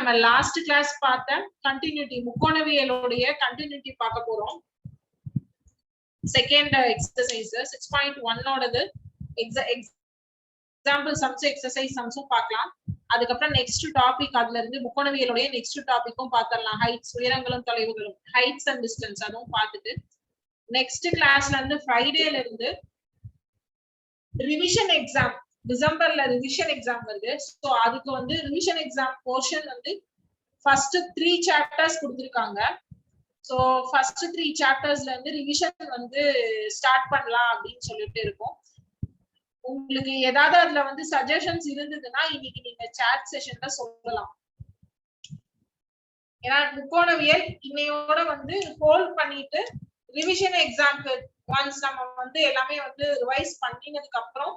நம்ம last class பார்த்த continuity முக்கோணவியலுடைய கண்டினியூட்டி பார்க்க போறோம். செகண்ட் எக்ஸசைஸ் 6.1 ஓடது எக்ஸாம்பிள் சம்ஸ் எக்ஸசைஸ் சம்ஸும் பார்க்கலாம். அதுக்கப்புறம் நெக்ஸ்ட் டாபிக் அதுல இருந்து முக்கோணவியலுடைய நெக்ஸ்ட் டாபிக்கும் பார்த்துடலாம். ஹைட்ஸ் உயரங்களும் தொலைவுகளும், ஹைட்ஸ் அண்ட் டிஸ்டன்ஸ் அதுவும் பார்த்துட்டு நெக்ஸ்ட் கிளாஸ்ல இருந்து ஃப்ரைடேல இருந்து ரிவிஷன் எக்ஸாம், டிசம்பர்ல ரிவிஷன் எக்ஸாம் வருது. ஸோ அதுக்கு வந்து ரிவிஷன் எக்ஸாம் போர்ஷன் வந்து ஃபர்ஸ்ட் 3 சாப்டர்ஸ் கொடுத்துருக்காங்க. ஸோ ஃபர்ஸ்ட் 3 சாப்டர்ஸ்ல இருந்து ரிவிஷன் வந்து ஸ்டார்ட் பண்ணலாம் அப்படின்னு சொல்லிட்டு இருக்கோம். உங்களுக்கு ஏதாவது அதுல வந்து சஜஷன்ஸ் இருந்ததுன்னா இன்னைக்கு நீங்க சாட் செஷன்ல சொல்லலாம். ஏன்னா முக்கோணவியல் இன்னையோட வந்து ஹோல்ட் பண்ணிட்டு ரிவிஷன் எக்ஸாம்க்கு ஒன்ஸ் நம்ம வந்து எல்லாமே வந்து ரிவைஸ் பண்ணினதுக்கு அப்புறம்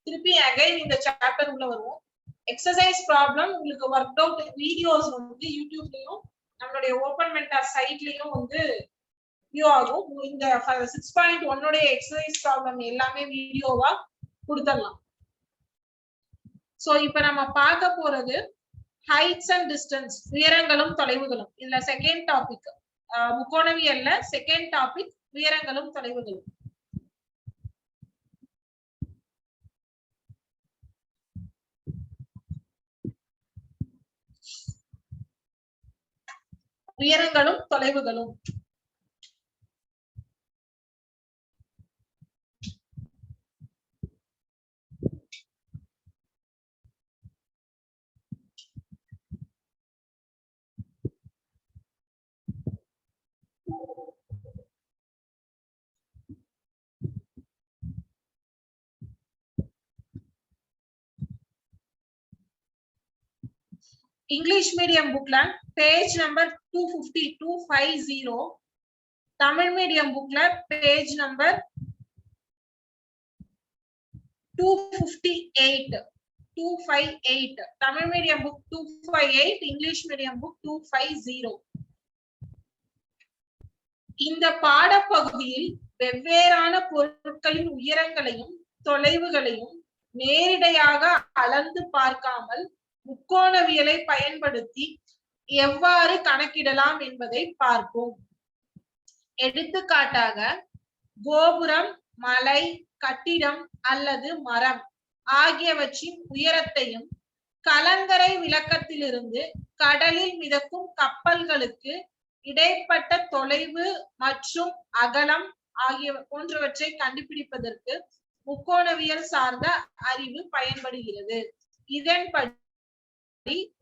திருப்பி அகைன் இந்த சாப்டர் உள்ள வருவோம். எக்ஸசைஸ் ப்ராப்ளம் உங்களுக்கு ஒர்க் அவுட் வீடியோஸ் வந்து யூடியூப்லயும் நம்மளுடைய ஓபன் மென்டார் சைட்லயும் வந்து வியூ ஆகும். இந்த 6.1 உடைய எக்ஸசைஸ் ப்ராப்ளம் எல்லாமே வீடியோவா கொடுத்துடலாம். சோ இப்ப நம்ம பார்க்க போறது ஹைட்ஸ் அண்ட் டிஸ்டன்ஸ், உயரங்களும் தொலைவுகளும். இதுல செகண்ட் டாபிக் முக்கோணவியல்ல செகண்ட் டாபிக் உயரங்களும் தொலைவுகளும். உயரங்களும் தொலைவுகளும். இங்கிலீஷ் மீடியம் புக்ல பேஜ் நம்பர் 250 தமிழ் மீடியம் புக்ல page number 258 Tamil medium book 258, English medium book 250. இந்த பாடப்பகுதியில் வெவ்வேறான பொருட்களின் உயரங்களையும் தொலைவுகளையும் நேரிடையாக அளந்து பார்க்காமல் முக்கோணவியலை பயன்படுத்தி எவ்வாறு கணக்கிடலாம் என்பதை பார்ப்போம். எடுத்துக்காட்டாக கோபுரம், மலை, கட்டிடம் அல்லது மரம் ஆகியவற்றின் உயரத்தையும் கலங்கரை விளக்கத்திலிருந்து கடலில் மிதக்கும் கப்பல்களுக்கு இடைப்பட்ட தொலைவு மற்றும் அகலம் ஆகிய போன்றவற்றை கண்டுபிடிப்பதற்கு முக்கோணவியல் சார்ந்த அறிவு பயன்படுகிறது. இதன்படி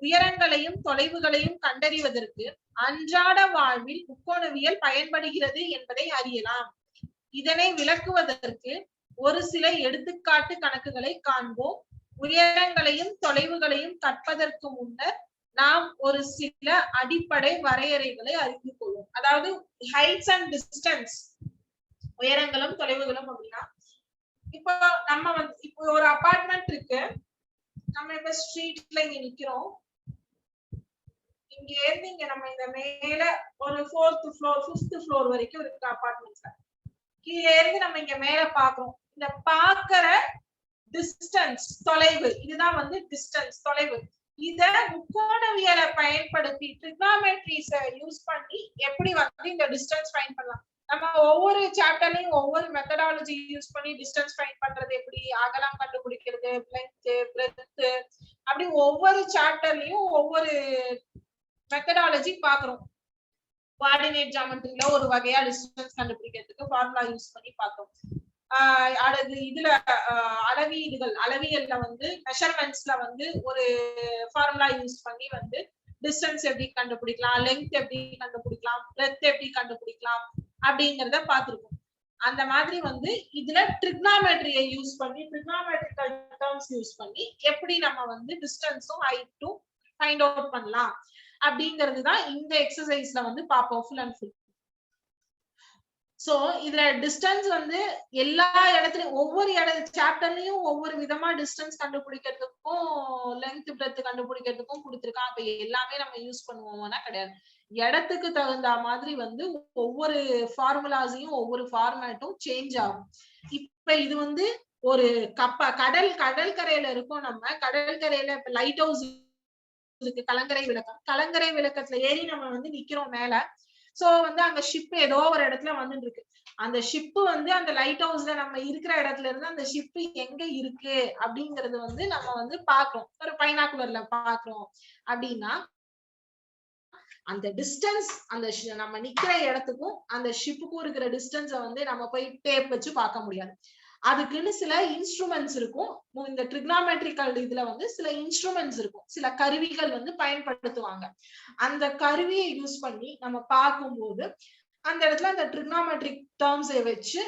உயரங்களையும் தொலைவுகளையும் கண்டறிவதற்கு அன்றாட வாழ்வில் முக்கோணவியல் பயன்படுகிறது என்பதை அறியலாம். இதனை விளக்குவதற்கு ஒரு சில எடுத்துக்காட்டு கணக்குகளை காண்போம். உயரங்களையும் தொலைவுகளையும் கற்பதற்கு முன்னர் நாம் ஒரு சில அடிப்படை வரையறைகளை அறிந்து கொள்வோம். அதாவது ஹைட்ஸ் அண்ட் டிஸ்டன்ஸ், உயரங்களும் தொலைவுகளும் அப்படின்னா, இப்போ நம்ம வந்து இப்போ ஒரு அபார்ட்மெண்ட் இருக்கு. நம்ம இப்ப ஸ்ட்ரீட்ல இங்க நிக்கிறோம். இங்க இருந்து இங்க நம்ம இந்த மேல ஒரு 4th floor 5th floor வரைக்கும் இருக்கு அபார்ட்மெண்ட்ல. கீழே இருந்து நம்ம இங்க மேல பாக்குறோம். இந்த பாக்குற டிஸ்டன்ஸ், தொலைவு, இதுதான் வந்து டிஸ்டன்ஸ், தொலைவு. இத முக்கோணவியலை பயன்படுத்தி ட்ரிகோனோமெட்ரிஸ் யூஸ் பண்ணி எப்படி வந்து இந்த டிஸ்டன்ஸ் ஃபைண்ட் பண்ணலாம். நம்ம ஒவ்வொரு சாப்டர்லயும் ஒவ்வொரு மெத்தடாலஜி யூஸ் பண்ணி டிஸ்டன்ஸ் ஃபைண்ட் பண்றது எப்படி, அகலம் கண்டுபிடிக்கிறது, லென்த், பிரெத், அப்படி ஒவ்வொரு சாப்டர்லயும் ஒவ்வொரு மெத்தடாலஜி பாக்குறோம். கோஆர்டினேட் ஜியோமெட்ரில ஒரு வகையா டிஸ்டன்ஸ் கண்டுபிடிக்கிறதுக்கு ஃபார்முலா யூஸ் பண்ணி பார்த்தோம். அடுத்து இதுல அளவியல்ல வந்து மெஷர்மெண்ட்ஸ்ல வந்து ஒரு ஃபார்முலா யூஸ் பண்ணி வந்து டிஸ்டன்ஸ் எப்படி கண்டுபிடிக்கலாம், லென்த் எப்படி கண்டுபிடிக்கலாம், பிரெத் எப்படி கண்டுபிடிக்கலாம் அப்படிங்கறத பார்த்திருக்கோம். அந்த மாதிரி வந்து இதுல ட்ரிகோனோமெட்ரியை யூஸ் பண்ணி, ட்ரிகோனோமெட்ரிக்கல் டெர்ம்ஸ் யூஸ் பண்ணி எப்படி நம்ம வந்து டிஸ்டன்ஸும் ஹைட்டும் ஃபைண்ட் அவுட் பண்ணலாம் அப்படிங்கிறது தான் இந்த எக்ஸசைஸ்ல வந்து பார்ப்போம் ஃபுல் அண்ட் ஃபுல். சோ இதுல டிஸ்டன்ஸ் வந்து எல்லா இடத்துலயும் ஒவ்வொரு சாப்டர்லயும் ஒவ்வொரு விதமா டிஸ்டன்ஸ் கண்டுபிடிக்கிறதுக்கும் லென்த் பிரெத் கண்டுபிடிக்கிறதுக்கும் கொடுத்திருக்கான். அப்ப எல்லாமே நம்ம யூஸ் பண்ணுவோம்னா கிடையாது. இடத்துக்கு தகுந்த மாதிரி வந்து ஒவ்வொரு ஃபார்முலாஸையும் ஒவ்வொரு ஃபார்மேட்டும் சேஞ்ச் ஆகும். இப்ப இது வந்து ஒரு கடற்கரையில இருக்கோம். நம்ம கடற்கரையில இப்ப லைட் ஹவுஸ் இருக்கு, கலங்கரை விளக்கம். கலங்கரை விளக்கத்துல ஏறி நம்ம வந்து நிக்கிறோம் மேல. சோ வந்து அங்க ஷிப் ஏதோ ஒரு இடத்துல வந்துட்டு இருக்கு. அந்த ஷிப் வந்து அந்த லைட் ஹவுஸ்ல நம்ம இருக்கிற இடத்துல இருந்து அந்த ஷிப் எங்க இருக்கு அப்படிங்கறது வந்து நம்ம வந்து பாக்குறோம். ஒரு பைனாக்குலர்ல பாக்குறோம் அப்படின்னா அந்த டிஸ்டன்ஸ் அந்த நம்ம நிக்கிற இடத்துக்கும் அந்த ஷிப்புக்கும் இருக்கிற டிஸ்டன்ஸை வந்து நம்ம போய் டேப் வச்சு பார்க்க முடியாது. அதுக்குன்னு சில இன்ஸ்ட்ருமெண்ட்ஸ் இருக்கும். இந்த ட்ரிக்னாமெட்ரிக்கல் இதுல வந்து சில இன்ஸ்ட்ருமெண்ட்ஸ் இருக்கும், சில கருவிகள் வந்து பயன்படுத்துவாங்க. அந்த கருவியை யூஸ் பண்ணி நம்ம பார்க்கும்போது அந்த இடத்துல அந்த ட்ரிக்னாமெட்ரிக் டேர்ம்ஸை வச்சு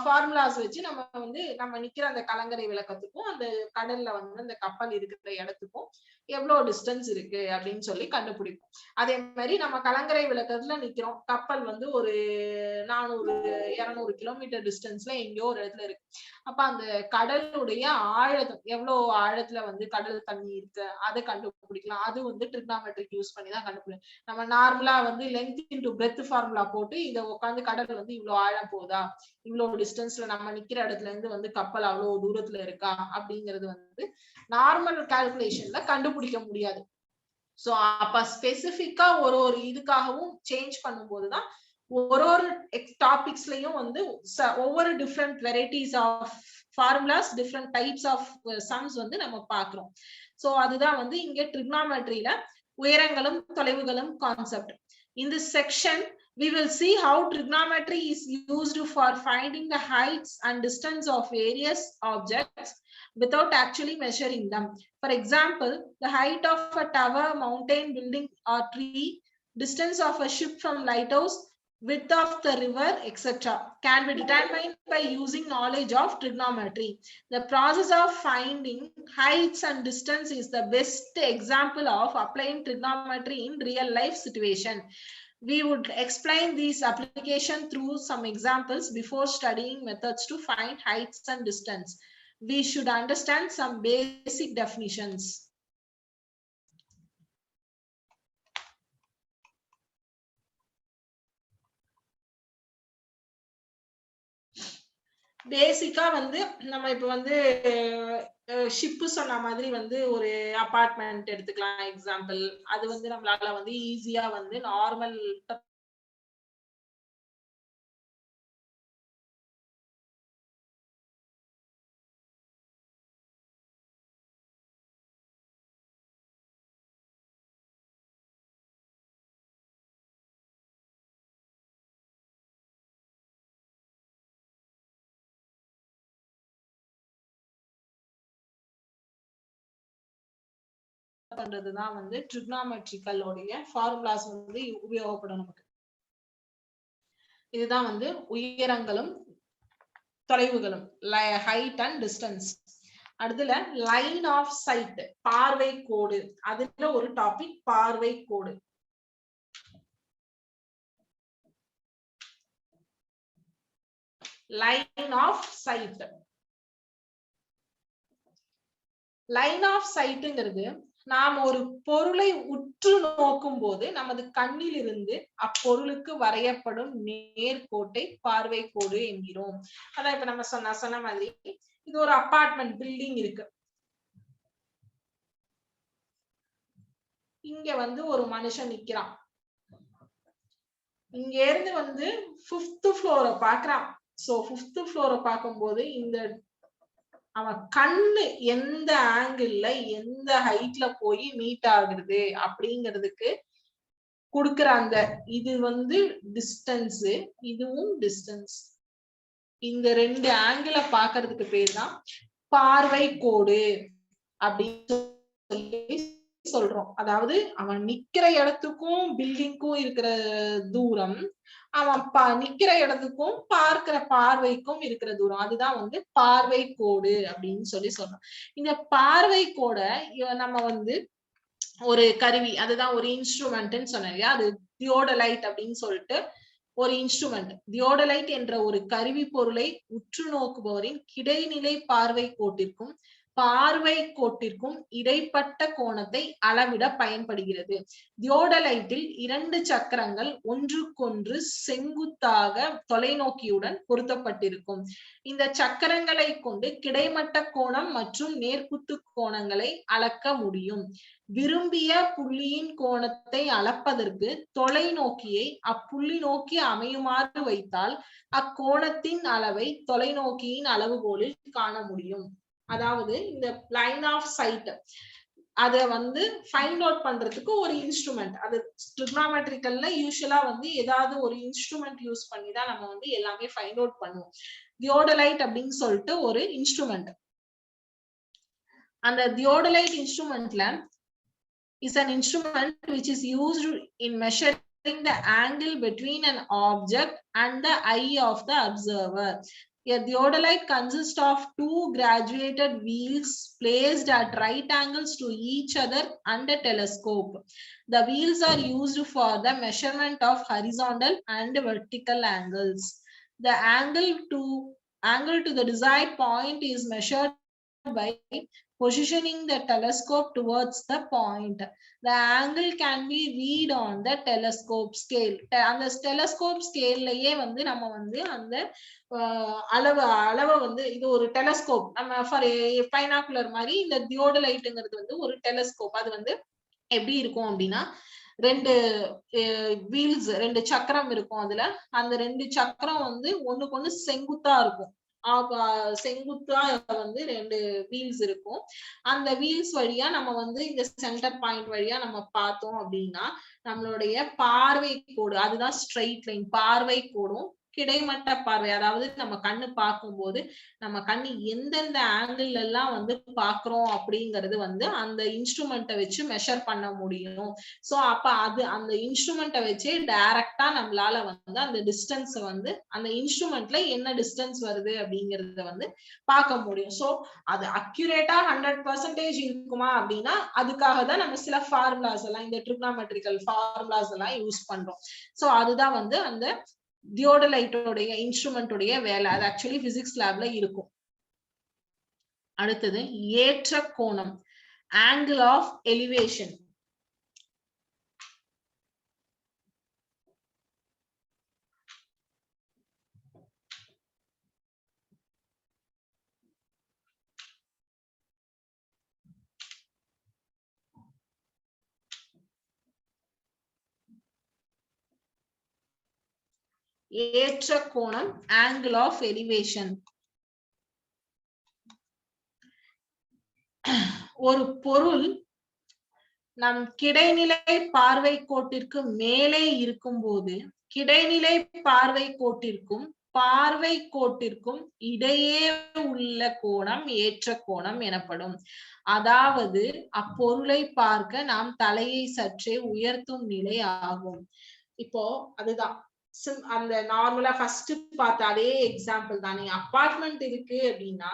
ஃபார்முலாஸ் வச்சு நம்ம வந்து நம்ம நிக்கிற அந்த கலங்கரை விளக்கத்துக்கும் அந்த கடல்ல வந்து அந்த கப்பல் இருக்கிற இடத்துக்கும் எவ்வளவு டிஸ்டன்ஸ் இருக்கு அப்படின்னு சொல்லி கண்டுபிடிப்போம். அதே மாதிரி நம்ம கலங்கரை விளக்கத்துல நிக்கிறோம், கப்பல் வந்து ஒரு 400-200 கிலோமீட்டர் டிஸ்டன்ஸ்ல எங்கேயோ ஒரு இடத்துல இருக்கு. அப்ப அந்த கடலுடைய ஆழம் எவ்வளவு ஆழத்துல வந்து கடல் தண்ணி இருக்கு அதை கண்டுபிடிக்கலாம். அது வந்து ட்ரிக்னாமெட்ரிக் யூஸ் பண்ணி தான் கண்டுபிடிக்கும். நம்ம நார்மலா வந்து லென்த் இன்டு பிரெத் ஃபார்முலா போட்டு இதை உட்காந்து கடல் வந்து இவ்வளவு ஆழம் போதா, இவ்வளவு டிஸ்டன்ஸ்ல நம்ம நிக்கிற இடத்துல இருந்து வந்து கப்பல் அவ்வளவு தூரத்துல இருக்கா அப்படிங்கிறது வந்து நார்மல் கால்குலேஷன்ல கண்டுபிடிக்க முடியாது. சோ அப்ப ஸ்பெசிபிக்கா ஒரு இதுக்காகவும் சேஞ்ச் பண்ணும்போதுதான் ஒரு டாபிக்ஸ்லயும் வந்து ஒவ்வொரு different varieties of formulas, different types of sums வந்து நம்ம பாக்குறோம். சோ அதுதான் வந்து இங்க ட்ரிக்னாமெட்ரியில உயரங்களும் தொலைவுகளும் concept. In this section we will see how trigonometry is used for finding the heights and distance of various objects without actually measuring them. For example, the height of a tower, mountain, building or tree, distance of a ship from lighthouse, width of the river, etc. can be determined by using knowledge of trigonometry. The process of finding heights and distance is the best example of applying trigonometry in real life situation. We would explain this application through some examples before studying methods to find heights and distance. We should understand some basic definitions. பேசிக்கா வந்து நம்ம இப்ப வந்து ship சொன்ன மாதிரி வந்து ஒரு apartment எடுத்துக்கலாம் எக்ஸாம்பிள். அது வந்து நம்மளால வந்து ஈஸியா வந்து நார்மல் பண்றதுதான் வந்து ட்ரிக்னாமெட்ரிக்கல் உடைய ஃபார்முலாஸ் வந்து உபயோகப்படும் நமக்கு. இதுதான் வந்து உயரங்களும் தொலைவுகளும், ஹைட் அண்ட் டிஸ்டன்ஸ். அடுத்துல லைன் ஆஃப் சைட், பார்வை கோடு. அதுல ஒரு டாபிக் பார்வை கோடு. Line of sight. Line of சைட்டுங்கிறது நாம் ஒரு பொருளை உற்று நோக்கும் போது நமது கண்ணில் இருந்து அப்பொருளுக்கு வரையப்படும் நேர்கோட்டை பார்வை கோடு என்கிறோம். அதான் இப்ப நம்ம சொன்ன மாதிரி இது ஒரு அபார்ட்மெண்ட் பில்டிங் இருக்கு. இங்க வந்து ஒரு மனுஷன் நிக்கிறான். இங்க இருந்து வந்து 5th ஃப்ளோரை பாக்குறான். சோ 5th ஃப்ளோரை பார்க்கும்போது இந்த அவன் கண்ணு எந்த ஆங்கிள் எந்த ஹைட்ல போய் மீட் ஆகுறது அப்படிங்கிறதுக்கு கொடுக்கிற அந்த இது வந்து டிஸ்டன்ஸ், இதுவும் டிஸ்டன்ஸ். இந்த 2 ஆங்கிளை பாக்குறதுக்கு பேர் தான் பார்வை கோடு அப்படின்னு சொல்லி சொல்றோம். அதாவது அவன் நிக்கிற இடத்துக்கும் பில்டிங்க்கும் இருக்கிற தூரம், அவன் நிக்கிற இடத்துக்கும் பார்க்கிற பார்வைக்கும் இருக்கிற தூரம், அதுதான் வந்து பார்வை கோடு அப்படின்னு சொல்லி சொல்றோம். இந்த பார்வை கோட நம்ம வந்து ஒரு கருவி, அதுதான் ஒரு இன்ஸ்ட்ருமெண்ட்னு சொன்னேன். அது தியோடலைட் அப்படின்னு சொல்லிட்டு ஒரு இன்ஸ்ட்ருமெண்ட். தியோடலைட் என்ற ஒரு கருவி பொருளை உற்று நோக்குபவரின் கிடைநிலை பார்வை கோட்டிற்கும் பார்வை கோட்டிற்கும் இடைப்பட்ட கோணத்தை அளவிட பயன்படுகிறது. தியோடலைட்டில் 2 சக்கரங்கள் ஒன்றுக்கொன்று செங்குத்தாக தொலைநோக்கியுடன் பொருத்தப்பட்டிருக்கும். இந்த சக்கரங்களை கொண்டு கிடைமட்ட கோணம் மற்றும் நேர்குத்து கோணங்களை அளக்க முடியும். விரும்பிய புள்ளியின் கோணத்தை அளப்பதற்கு தொலைநோக்கியை அப்புள்ளி நோக்கி அமையுமாறு வைத்தால் அக்கோணத்தின் அளவை தொலைநோக்கியின் அளவுகோலில் காண முடியும். அதாவது இந்த லைன் ஆஃப் சைட் அத வந்து ஃபைண்ட் அவுட் பண்றதுக்கு ஒரு இன்ஸ்ட்ருமெண்ட், அது ட்ரிகோனோமெட்ரிக்கல்ல யூசுவலா வந்து ஏதாவது ஒரு இன்ஸ்ட்ருமெண்ட் யூஸ் பண்ணி தான் நம்ம வந்து எல்லாமே ஃபைண்ட் அவுட் பண்ணுவோம். தியோடலைட் அப்படின்னு சொல்லிட்டு ஒரு இன்ஸ்ட்ருமெண்ட். அந்த theodolite இன்ஸ்ட்ருமெண்ட்ல is an instrument which is used in measuring the angle between an object and the eye of the observer. A theodolite consists of 2 graduated wheels placed at right angles to each other and a telescope. The wheels are used for the measurement of horizontal and vertical angles. The angle to the desired point is measured by positioning the telescope towards the point. The angle can be read on the telescope scale. அந்த telescope scaleலயே வந்து நம்ம வந்து அந்த அளவை வந்து இது ஒரு telescope, நம்ம ஃபார் பைனாகுலர் மாதிரி இந்த தியோடலைட்ங்கிறது வந்து ஒரு டெலஸ்கோப். அது வந்து எப்படி இருக்கும் அப்படின்னா 2 வீல்ஸ் 2 சக்கரம் இருக்கும். அதுல அந்த 2 சக்கரம் வந்து ஒண்ணுக்கு செங்குத்தா இருக்கும். செங்குத்தா வந்து 2 வீல்ஸ் இருக்கும். அந்த வீல்ஸ் வழியா நம்ம வந்து இந்த சென்டர் பாயிண்ட் வழியா நம்ம பார்த்தோம் அப்படின்னா நம்மளுடைய பார்வை கோடு, அதுதான் ஸ்ட்ரெயிட் லைன். பார்வை கோடும் கிடைமட்ட பார்வை, அதாவது நம்ம கண்ணு பார்க்கும்போது நம்ம கண்ணு எந்தெந்த ஆங்கிள் எல்லாம் வந்து பாக்குறோம் அப்படிங்கறது வந்து அந்த இன்ஸ்ட்ருமெண்ட்டை வச்சு மெஷர் பண்ண முடியும். சோ அப்ப அது அந்த இன்ஸ்ட்ருமெண்ட்டை வச்சு டைரக்டா நம்மளால வந்து அந்த டிஸ்டன்ஸ் வந்து அந்த இன்ஸ்ட்ருமெண்ட்ல என்ன டிஸ்டன்ஸ் வருது அப்படிங்கறத வந்து பார்க்க முடியும். சோ அது அக்யூரேட்டா 100% இருக்குமா அப்படின்னா அதுக்காக தான் நம்ம சில ஃபார்முலாஸ் எல்லாம், இந்த ட்ரிகோனோமெட்ரிக்கல் ஃபார்முலாஸ் எல்லாம் யூஸ் பண்றோம். சோ அதுதான் வந்து அந்த தியோடலைட்டோடைய இன்ஸ்ட்ருமெண்டோடைய வேலை. அது ஆக்சுவலி பிசிக்ஸ் லேப்ல இருக்கும். அடுத்தது ஏற்ற கோணம், ஆங்கிள் ஆஃப் எலிவேஷன். ஏற்ற கோணம், ஆங்கிள் ஆஃப் எலிவேஷன். ஒரு பொருள் நம் கிடைநிலை பார்வை கோட்டிற்கு மேலே இருக்கும் போது கிடைநிலை பார்வை கோட்டிற்கும் பார்வை கோட்டிற்கும் இடையே உள்ள கோணம் ஏற்ற கோணம் எனப்படும். அதாவது அப்பொருளை பார்க்க நாம் தலையை சற்றே உயர்த்தும் நிலை ஆகும். இப்போ அதுதான் அந்த நார்மலா ஃபர்ஸ்ட் பார்த்த அதே எக்ஸாம்பிள் தான். நீங்க அபார்ட்மெண்ட் இருக்கு அப்படின்னா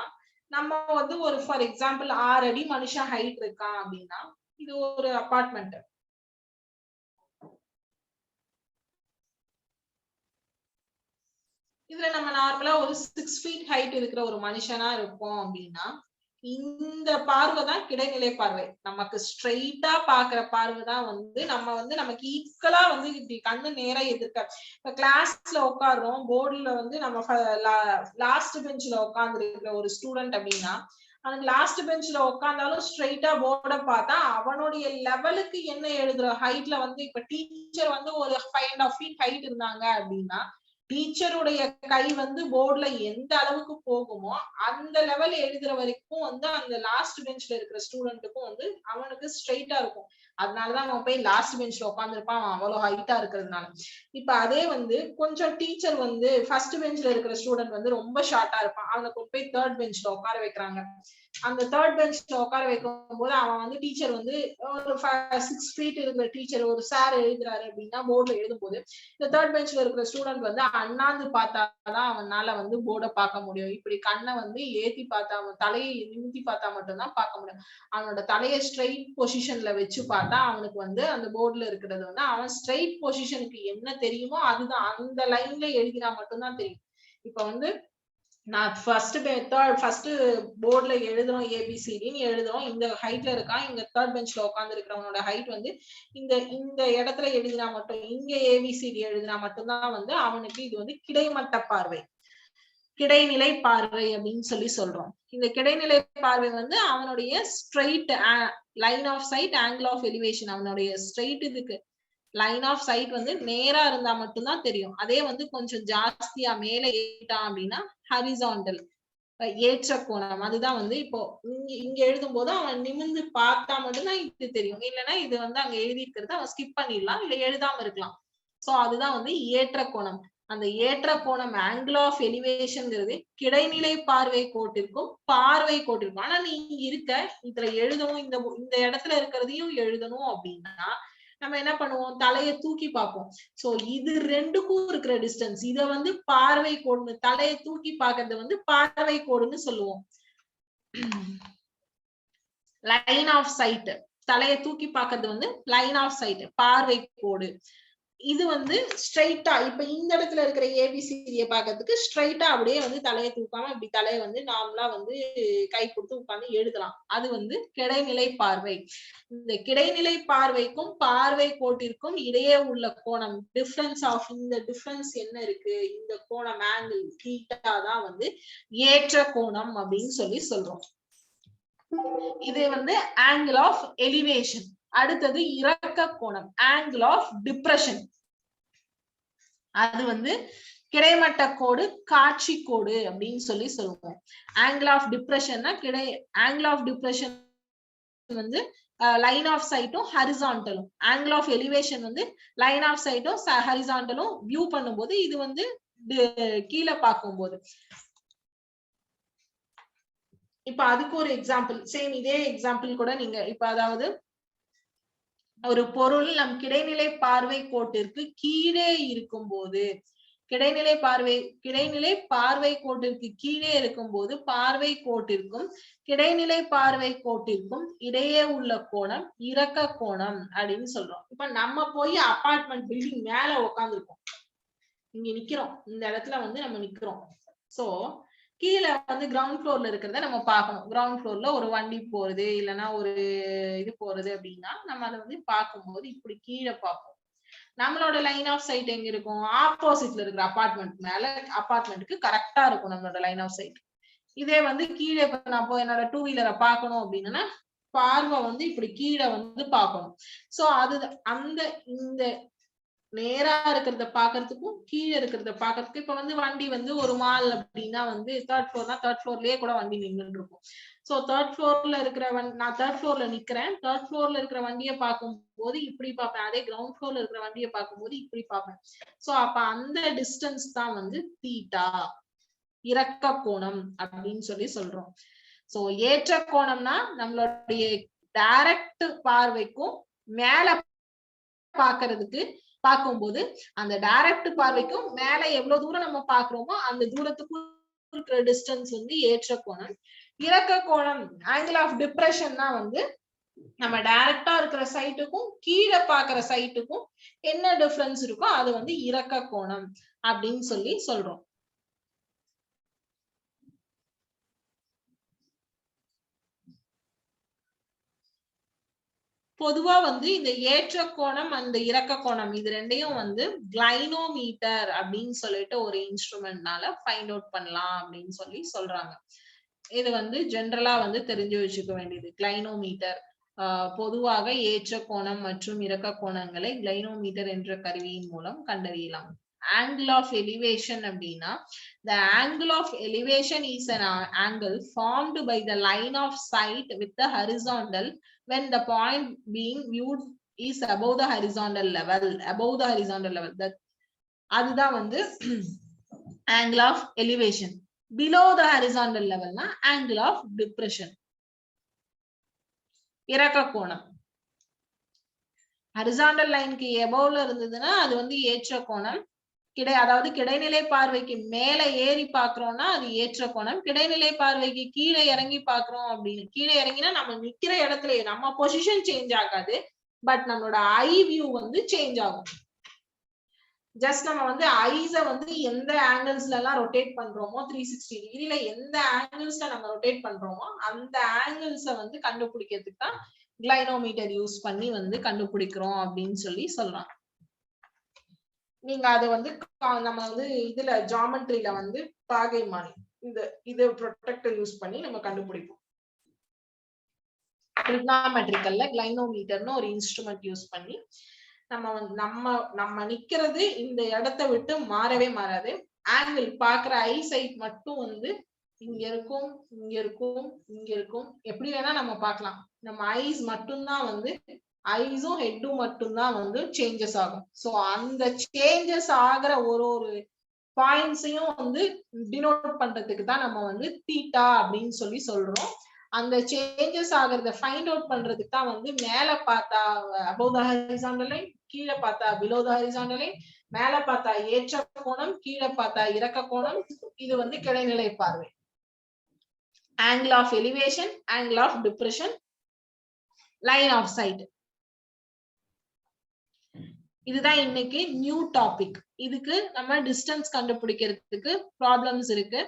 நம்ம வந்து ஒரு ஃபார் எக்ஸாம்பிள் 6 அடி மனுஷன் ஹைட் இருக்கான் அப்படின்னா இது ஒரு அபார்ட்மெண்ட். இதுல நம்ம நார்மலா ஒரு 6 feet ஹைட் இருக்கிற ஒரு மனுஷனா இருப்போம் அப்படின்னா இந்த பார்வை தான் கிடைநிலை பார்வை. நமக்கு ஸ்ட்ரெயிட்டா பாக்குற பார்வை தான் வந்து நம்ம வந்து நமக்கு ஈக்குவலா வந்து இப்படி கண்ணு நேரா எதிர்க்க. இப்ப கிளாஸ்ல உட்காடுறோம், போர்டுல வந்து நம்ம லாஸ்ட் பெஞ்ச்ல உட்கார்ந்து இருக்கிற ஒரு ஸ்டூடெண்ட் அப்படின்னா அவனுக்கு லாஸ்ட் பெஞ்ச்ல உட்கார்ந்தாலும் ஸ்ட்ரெயிட்டா போர்டை பார்த்தா அவனுடைய லெவலுக்கு என்ன எழுதுற ஹைட்ல வந்து இப்ப டீச்சர் வந்து ஒரு 5.5 feet ஹைட் இருந்தாங்க அப்படின்னா டீச்சருடைய கை வந்து போர்டுல எந்த அளவுக்கு போகுமோ அந்த லெவல் எழுதுற வரைக்கும் வந்து அந்த லாஸ்ட் பெஞ்ச்ல இருக்கிற ஸ்டூடெண்ட்டுக்கும் வந்து அவனுக்கு ஸ்ட்ரெயிட்டா இருக்கும். அதனாலதான் அவன் போய் லாஸ்ட் பெஞ்ச்ல உட்காந்துருப்பான், அவன் அவ்வளவு ஹைட்டா இருக்கிறதுனால. இப்ப அதே வந்து கொஞ்சம் டீச்சர் வந்து ஃபர்ஸ்ட் பெஞ்ச்ல இருக்கிற ஸ்டூடெண்ட் வந்து ரொம்ப ஷார்ட்டா இருப்பான், அவனை கொண்டு போய் தேர்ட் பெஞ்ச்ல உட்கார வைக்கிறாங்க. அந்த தேர்ட் பெஞ்ச்ல உட்கார வைக்கும் போது அவன் வந்து டீச்சர் வந்து ஒரு 6 feet இருக்கிற டீச்சர் ஒரு சார் எழுதுறாரு அப்படின்னா போர்டுல எழுதும் போது இந்த தேர்ட் பெஞ்ச்ல இருக்கிற ஸ்டூடெண்ட் வந்து அண்ணாந்து பார்த்தாதான் அவனால வந்து போர்டை பார்க்க முடியும். இப்படி கண்ணை வந்து ஏத்தி பார்த்தா, அவன் தலையை நிமித்தி பார்த்தா மட்டும்தான் பார்க்க முடியும். அவனோட தலையை ஸ்ட்ரெயிட் பொசிஷன்ல வச்சு பார்த்தா அவனுக்கு வந்து அந்த போர்டுல இருக்கிறது வந்து அவன் ஸ்ட்ரெயிட் பொசிஷனுக்கு என்ன தெரியுமோ அதுதான் அந்த லைன்ல எழுதினா மட்டும்தான் தெரியும். இப்ப வந்து நான் ஃபர்ஸ்ட் போர்ட்ல எழுதுறோம் ஏபிசிடின்னு எழுதுறோம். இந்த ஹைட்ல இருக்கான். இங்க தேர்ட் பெஞ்ச்ல உட்கார்ந்து இருக்கிறவனோட ஹைட் வந்து இந்த இந்த இடத்துல எழுதினா மட்டும், இங்க ஏபிசிடி எழுதினா மட்டும்தான் வந்து அவனுக்கு இது வந்து கிடைமட்ட பார்வை, கிடைநிலை பார்வை அப்படின்னு சொல்லி சொல்றோம். இந்த கிடைநிலை பார்வை வந்து அவனுடைய straight line of sight, angle of elevation, அவனுடைய ஸ்ட்ரெயிட் இதுக்கு லைன் ஆஃப் சைட் வந்து நேரா இருந்தா மட்டும்தான் தெரியும். அதே வந்து கொஞ்சம் ஜாஸ்தியா மேல ஏறிட்டான் அப்படின்னா ஹரிசாண்டல், ஏற்ற கோணம். அதுதான் வந்து இப்போ இங்க எழுதும் போது அவன் நிமிர்ந்து பார்த்தா மட்டும்தான் இது தெரியும். இல்லைன்னா இது வந்து அங்க எழுதி இருக்கிறத அவன் ஸ்கிப் பண்ணிடலாம், இல்ல எழுதாம இருக்கலாம். சோ அதுதான் வந்து ஏற்ற கோணம். அந்த ஏற்ற கோணம் ஆங்கிள் ஆஃப் எலிவேஷன்ங்கிறது கிடைநிலை பார்வை கோட்டிற்கும் பார்வை கோட்டிற்கும். ஆனா நீ இருக்க இதுல எழுதணும், இந்த இடத்துல இருக்கிறதையும் எழுதணும் அப்படின்னா நம்ம என்ன பண்ணுவோம், தலையை தூக்கி பார்ப்போம். சோ இது ரெண்டுக்கும் இருக்கிற டிஸ்டன்ஸ், இத வந்து பார்வை கோடு, தலையை தூக்கி பார்க்கறது வந்து பார்வை கோடுன்னு சொல்லுவோம். லைன் ஆஃப் சைட், தலையை தூக்கி பார்க்கறது வந்து லைன் ஆஃப் சைட், பார்வை கோடு. இது வந்து ஸ்ட்ரைட்டா இப்ப இந்த இடத்துல இருக்கிற ஏபிசிடியை பார்க்கறதுக்கு ஸ்ட்ரைட்டா அப்படியே வந்து தலையை தூக்காம இப்படி தலையை வந்து நார்மலா வந்து கை கொடுத்து உட்கார்ந்து எழுதலாம். அது வந்து கிடைநிலை பார்வை. இந்த கிடைநிலை பார்வைக்கும் பார்வை கோட்டிற்கும் இடையே உள்ள கோணம், டிஃபரன்ஸ் ஆஃப் இந்த டிஃபரன்ஸ் என்ன இருக்கு, இந்த கோணம் ஆங்கிள் தீட்டா தான் வந்து ஏற்ற கோணம் அப்படின்னு சொல்லி சொல்றோம். இது வந்து ஆங்கிள் ஆஃப் எலிவேஷன். அடுத்தது இறக்க கோணம், ஆங்கிள் ஆஃப் டிப்ரெஷன். அது வந்து கிடைமட்ட கோடு, காட்சி கோடு அப்படின்னு சொல்லி சொல்லுவோம். ஆங்கிள் ஆஃப் டிப்ரெஷன்னா ஆங்கிள் ஆஃப் டிப்ரெஷன் வந்து லைன் ஆஃப் சைட்டும் ஹரிசாண்டலும், ஆங்கிள் ஆஃப் எலிவேஷன் வந்து லைன் ஆஃப் சைட்டும் ஹரிசாண்டலும் வியூ பண்ணும்போது, இது வந்து கீழே பார்க்கும்போது. இப்ப அதுக்கு ஒரு எக்ஸாம்பிள், சேம் இதே எக்ஸாம்பிள் கூட நீங்க இப்ப அதாவது ஒரு பொருள் நம் கிடைநிலை பார்வை கோட்டிற்கு கீழே இருக்கும் போது, கிடைநிலை பார்வை கோட்டிற்கு கீழே இருக்கும் போது பார்வை கோட்டிற்கும் கிடைநிலை பார்வை கோட்டிற்கும் இடையே உள்ள கோணம் இறக்க கோணம் அப்படின்னு சொல்றோம். இப்ப நம்ம போய் அபார்ட்மெண்ட் பில்டிங் மேல உட்காந்துருக்கோம், இங்க நிக்கிறோம், இந்த இடத்துல வந்து நம்ம நிக்கிறோம். சோ கீழே வந்து கிரவுண்ட் ஃப்ளோர்ல இருக்கிறத நம்ம பார்க்கணும். கிரவுண்ட் ஃப்ளோர்ல ஒரு வண்டி போறது, இல்லைன்னா ஒரு இது போறது அப்படின்னா நம்ம அதை வந்து பார்க்கும்போது இப்படி கீழே பார்ப்போம். நம்மளோட லைன் ஆஃப் சைட் எங்க இருக்கும், ஆப்போசிட்ல இருக்கிற அபார்ட்மெண்ட் மேல, அபார்ட்மெண்ட்டுக்கு கரெக்டா இருக்கும் நம்மளோட லைன் ஆஃப் சைட். இதே வந்து கீழே இப்ப நான் போய் என்னோட டூ வீலரை பார்க்கணும் அப்படின்னா பார்வை வந்து இப்படி கீழே வந்து பார்க்கணும். சோ அது அந்த இந்த நேரா இருக்கிறத பாக்குறதுக்கும் கீழே இருக்கிறத பாக்குறதுக்கு, இப்ப வந்து வண்டி வந்து ஒரு மால் அப்படின்னா வந்து தேர்ட் ஃப்ளோர்னா தேர்ட் ஃப்ளோர்லயே கூட வண்டி நின்றுட்டு இருக்கும். சோ தேர்ட் ஃப்ளோர்ல இருக்கிற நான் தேர்ட் ஃப்ளோர்ல நிக்கிறேன், தேர்ட் ஃப்ளோர்ல இருக்கிற வண்டியை பார்க்கும் போது இப்படி பார்ப்பேன், அதே கிரவுண்ட் ஃப்ளோர்ல இருக்கிற வண்டியை பார்க்கும்போது இப்படி பார்ப்பேன். சோ அப்ப அந்த டிஸ்டன்ஸ் தான் வந்து தீட்டா, இறக்க கோணம் அப்படின்னு சொல்லி சொல்றோம். சோ ஏற்ற கோணம்னா நம்மளுடைய டைரக்ட் பார்வைக்கும் மேல பாக்குறதுக்கு பார்க்கும்போது அந்த டைரக்ட் பார்வைக்கும் மேல எவ்வளவு தூரம் நம்ம பாக்குறோமோ அந்த தூரத்துக்கும் இருக்கிற டிஸ்டன்ஸ் வந்து ஏற்ற கோணம். இறக்க கோணம், ஆங்கிள் ஆஃப் டிப்ரெஷன்னா வந்து நம்ம டைரக்டா இருக்கிற சைட்டுக்கும் கீழே பாக்குற சைட்டுக்கும் என்ன டிஃபரன்ஸ் இருக்கோ அது வந்து இறக்க கோணம் அப்படின்னு சொல்லி சொல்றோம். பொதுவா வந்து இந்த ஏற்ற கோணம் அந்த இறக்க கோணம் இது ரெண்டையும் வந்து கிளைனோமீட்டர் அப்படின்னு சொல்லிட்டு ஒரு இன்ஸ்ட்ருமெண்ட்னால ஃபைண்ட் அவுட் பண்ணலாம் அப்படின்னு சொல்லி சொல்றாங்க. இது வந்து ஜெனரலா வந்து தெரிஞ்சு வச்சுக்க வேண்டியது. கிளைனோமீட்டர் பொதுவாக ஏற்ற கோணம் மற்றும் இறக்க கோணங்களை கிளைனோமீட்டர் என்ற கருவியின் மூலம் கண்டறியலாம். angle of elevation அப்படின்னா the angle of elevation is an angle formed by the line of sight with the horizontal when the point being viewed is above the horizontal level. அதுதான் வந்து angle of elevation. below the horizontal level na angle of depression, இறக்க கோணம். Horizontal லைனுக்கு எபோவ்ல இருந்ததுன்னா அது வந்து ஏற்ற கோணம். அதாவது கிடைநிலை பார்வைக்கு மேல ஏறி பாக்குறோம்னா அது ஏற்ற கோணம். கிடைநிலை பார்வைக்கு கீழே இறங்கி பாக்குறோம் அப்படின்னு, கீழே இறங்கினா நம்ம நிக்கிற இடத்துல நம்ம பொசிஷன் சேஞ்ச் ஆகாது, பட் நம்மளோட ஐ வியூ வந்து சேஞ்ச் ஆகும். ஜஸ்ட் நம்ம வந்து ஐஸ வந்து எந்த ஆங்கிள்ஸ்ல எல்லாம் ரொட்டேட் பண்றோமோ 360 டிகிரில எந்த ஆங்கிள்ஸ்ல நம்ம ரொட்டேட் பண்றோமோ அந்த ஆங்கிள்ஸ வந்து கண்டுபிடிக்கிறதுக்கு தான் கிளைனோமீட்டர் யூஸ் பண்ணி வந்து கண்டுபிடிக்கிறோம் அப்படின்னு சொல்லி சொல்றாங்க. நீங்க அதை வந்து நம்ம வந்து இதுல ஜாமெட்ரியில வந்து பாகைமானி இது ப்ரொடெக்டர் யூஸ் பண்ணி நம்ம கண்டுபிடிப்போம். ட்ரிக்னாமெட்ரிக்கல்ல கிளைனோமீட்டர்னு ஒரு இன்ஸ்ட்ருமெண்ட் யூஸ் பண்ணி நம்ம நிக்கிறது இந்த இடத்தை விட்டு மாறவே மாறாது. ஆங்கிள் பாக்குற ஐ சைட் மட்டும் வந்து இங்க இருக்கும், இங்க இருக்கும், இங்க இருக்கும், எப்படி வேணா நம்ம பார்க்கலாம். நம்ம ஐஸ் மட்டும்தான் வந்து ஐஸும் ஹெட்டும் மட்டும்தான் வந்து சேஞ்சஸ் ஆகும். சோ அந்த சேஞ்சஸ் ஆகிற ஒரு பாயிண்ட்ஸையும் வந்து டினோட் பண்றதுக்கு தான் நம்ம வந்து தீட்டா அப்படின்னு சொல்லி சொல்றோம். அந்த சேஞ்சஸ் ஆகிறத ஃபைண்ட் அவுட் பண்றதுக்கு தான் வந்து மேல பார்த்தா அபவ் த ஹாரிசான்டல் லைன், கீழே பார்த்தா பிலோ த ஹாரிசான்டல் லைன், மேல பார்த்தா ஏற்ற கோணம், கீழே பார்த்தா இறக்க கோணம், இது வந்து கிடைநிலை பார்வை. Angle of elevation, angle of depression, line of sight. இதுதான் இன்னைக்கு நியூ டாபிக். இதுக்கு நம்ம டிஸ்டன்ஸ் கண்டுபிடிக்கிறதுக்கு ப்ராப்ளம்ஸ் இருக்கு.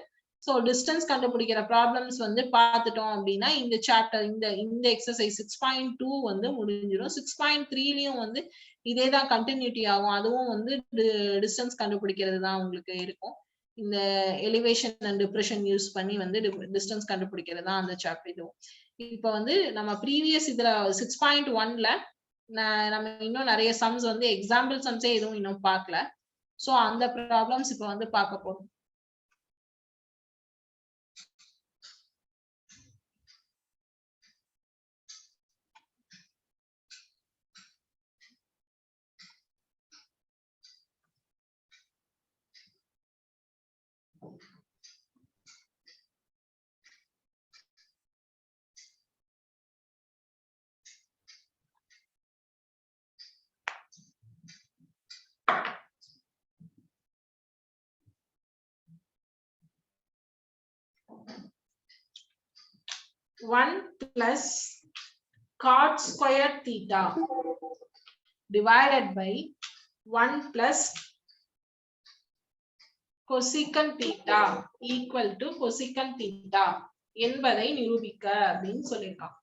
சோ டிஸ்டன்ஸ் கண்டுபிடிக்கிற ப்ராப்ளம்ஸ் வந்து பார்த்துட்டோம் அப்படின்னா இந்த சாப்டர் இந்த எக்ஸசைஸ் 6.2 வந்து முடிஞ்சிடும். 6.3லயும் வந்து இதே தான் கண்டினியூட்டி ஆகும். அதுவும் வந்து டிஸ்டன்ஸ் கண்டுபிடிக்கிறது தான் உங்களுக்கு இருக்கும். இந்த எலிவேஷன் அண்ட் டிப்ரெஷன் யூஸ் பண்ணி வந்து டிஸ்டன்ஸ் கண்டுபிடிக்கிறது தான் அந்த சாப்டர். இதுவும் இப்ப வந்து நம்ம ப்ரீவியஸ் இதுல 6.1ல நம்ம இன்னும் நிறைய சம்ஸ் வந்து எக்ஸாம்பிள் சம்ஸே எதுவும் இன்னும் பார்க்கல. சோ அந்த ப்ராப்ளம்ஸ் இப்ப வந்து பார்க்க போறோம். One plus cot square theta divided by 1 plus cosecant theta equal to cosecant theta என்பதை நிரூபிக்க அப்படின்னு சொல்லியிருக்கான்.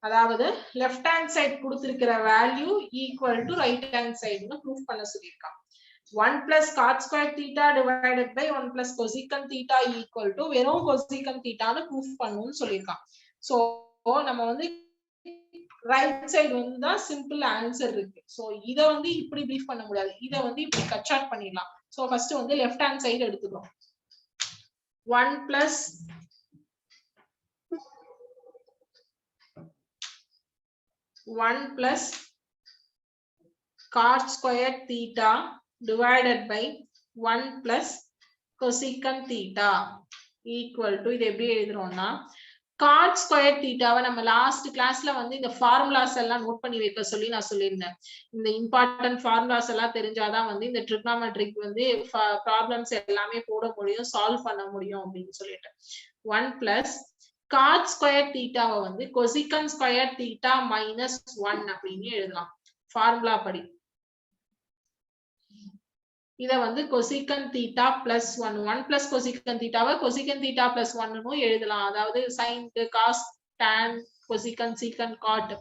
அதாவது லெஃப்ட் ஹேண்ட் சைடு கொடுத்திருக்கிற value equal to right hand சைடுன்னு ப்ரூஃப் பண்ண சொல்லியிருக்கான். 1 plus cot square theta divided by 1 plus cosecant theta equal to வெறும் cosecant theta ன்னு ப்ரூஃப் பண்ணனும்னு சொல்லியிருக்கான். சோ நம்ம வந்து ரைட் சைடு வந்து தான் சிம்பிள் ஆன்சர் இருக்கு. சோ இத வந்து இப்படி ப்ரீஃப் பண்ண முடியாது. இத வந்து இப்படி கட் ஷார்ட் பண்ணிடலாம். சோ ஃபர்ஸ்ட் வந்து லெஃப்ட் ஹேண்ட் சைடு எடுத்துக்கிறோம். 1 plus cot square theta divided by 1 plus cosecant theta equal to இது எப்படி எழுதுறோம்னா cot square theta நம்ம லாஸ்ட் கிளாஸ்ல வந்து இந்த ஃபார்முலாஸ் எல்லாம் நோட் பண்ணி வைக்க சொல்லி நான் சொல்லியிருந்தேன். இந்த இம்பார்ட்டன்ட் ஃபார்முலாஸ் எல்லாம் தெரிஞ்சாதான் வந்து இந்த ட்ரிக்னாமெட்ரிக் வந்து ப்ராப்ளம்ஸ் எல்லாமே போட முடியும், சால்வ் பண்ண முடியும் அப்படின்னு சொல்லிட்டு 1 plus cot square theta வந்து cosecant square theta minus 1 அப்படின்னு எழுதலாம் ஃபார்முலா படி. இத வந்து cosecant theta plus 1 1 plus cosecant theta cosecant theta plus 1 ன்னு எழுதலாம். அதாவது sin cos tan cosecant secant cot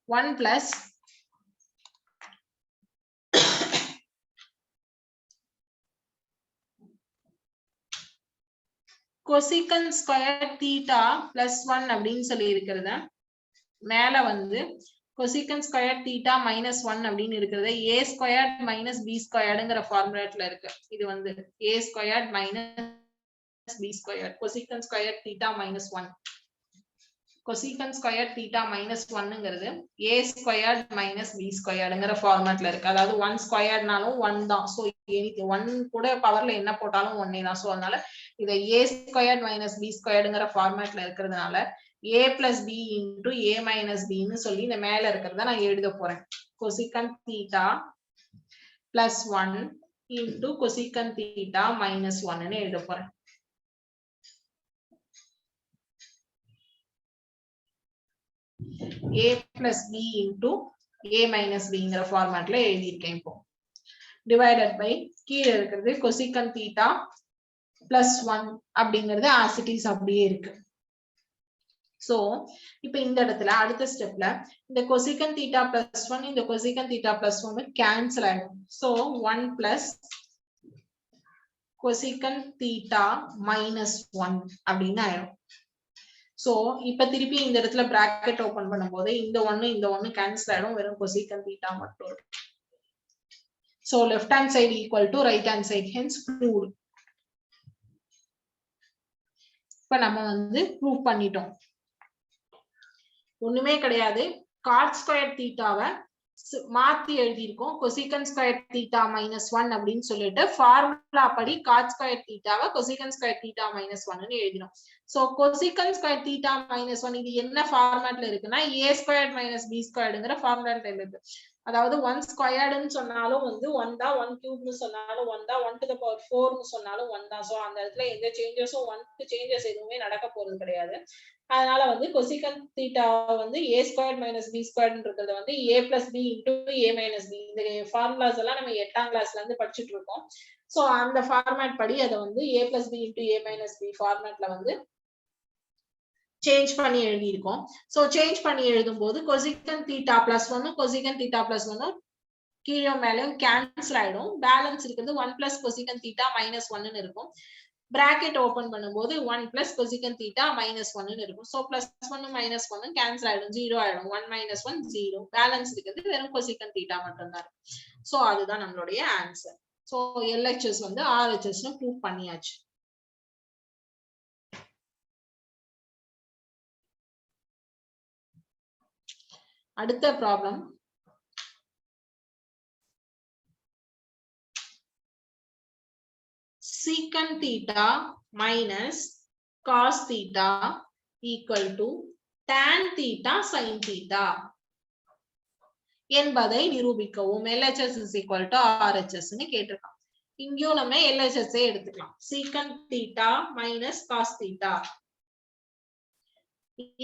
one plus cosecant square theta plus 1 அப்படின்னு சொல்லி இருக்கிறத மேல வந்து cosecant square theta minus 1 அப்படின்னு இருக்கிறத a squared minus b squaredங்கிற ஃபார்முலாட்ல இருக்கு. இது வந்து a squared minus b squared cosecant squared theta minus 1 cosecant squared theta minus 1ங்கிறது a squared minus b squaredங்கிற ஃபார்மட்ல இருக்கு. அதாவது 1 ஸ்கொயர்ட்னாலும் 1 தான். சோ 1 கூட பவர்ல என்ன போட்டாலும் 1 தான். சோ அதனால இத a squared minus b squaredங்கிற ஃபார்மட்ல இருக்கிறதுனால a plus b into a minus b ன்னு சொல்லி இந்த மேல இருக்கிறத நான் எழுத போறேன். cosecant theta plus 1 into cosecant theta minus 1 ன்னு எழுத போறேன். a plus b into a minus b ங்கிற ஃபார்மட்ல எழுதியிருக்கேன். இப்போ divided by கீழ இருக்கிறது cosecant theta plus 1 அப்படிங்கிறது as it is அப்படியே இருக்கு. சோ இப்போ இந்த இடத்துல அடுத்த ஸ்டெப்ல இந்த cosecant theta plus 1 இந்த cosecant theta plus 1 கேன்சல் ஆயிடும். So 1 plus cosecant theta minus 1 அப்படின்னு ஆயிடும். சோ இப்ப திருப்பி இந்த இடத்துல பிராக்கெட் ஓபன் பண்ணும்போது இந்த ஒன்னு கேன்சல் ஆயிடும். வெறும் cosecant theta மட்டும் இருக்கும். So left hand side equal to right hand side, hence proved. இப்ப நம்ம வந்து ப்ரூவ் பண்ணிட்டோம். ஒண்ணுமே கிடையாது. cot square theta-வை மாத்தி எழுதியிருக்கோம். cosecant square theta minus 1 அப்படின்னு சொல்லிட்டு ஃபார்முலா படி cot square theta-வை cosecant square theta minus 1 ன்னு எழுதினோம். So cosecant square theta minus 1 இது என்ன ஃபார்மட்ல இருக்குன்னா a squared minus b squaredங்கிற ஃபார்முலால இருக்கு. அதாவது 1 ஸ்கொயர்ட்னு சொன்னாலும் வந்து 1 தான், 1 கியூப்னு சொன்னாலும் 1 தான், 1 to the power 4னு சொன்னாலும் 1 தான். சோ அந்த இடத்துல எந்த சேஞ்சஸும் 1க்கு சேஞ்சஸ் எதுவுமே நடக்க போறது கிடையாது. அதனால வந்து cosecant theta வந்து a squared minus b squared ன்றது வந்து a plus b into a minus b. இந்த ஃபார்முலாஸ் எல்லாம் நம்ம 8ஆம் கிளாஸ்ல இருந்து படிச்சிட்டு இருக்கோம். சோ அந்த ஃபார்மட் படி அத வந்து a plus b into a minus b ஃபார்மட்ல வந்து சேஞ்ச் பண்ணி எழுதி இருக்கோம். சோ சேஞ்ச் பண்ணி எழுதும்போது cosecant theta plus 1 cosecant theta plus 1 கீழ மேலயும் கேன்சல் ஆயிடும். பேலன்ஸ் இருக்குது 1 plus cosecant theta minus 1 ன்னு இருக்கும். bracket open பண்ணும்போது 1 plus cosecant theta minus 1 ன்னு இருக்கும். சோ plus 1 minus 1 கேன்சல் ஆயிடும், 0 ஆயிடும். 1 minus 1 0. பேலன்ஸ் இருக்குது வெறும் cosecant theta மட்டும் தான் இருக்கு. சோ அதுதான் நம்மளுடைய ஆன்சர். சோ LHS வந்து RHS னு ப்ரூவ் பண்ணியாச்சு. அடுத்த problem secant theta minus cos theta equal to tan theta sin theta என்பதை நிரூபிக்கவும். LHS is equal to RHS ன்னு கேட்டிருக்கான். இங்கேயும் நம்ம LHS எடுத்துக்கலாம். secant theta minus cos theta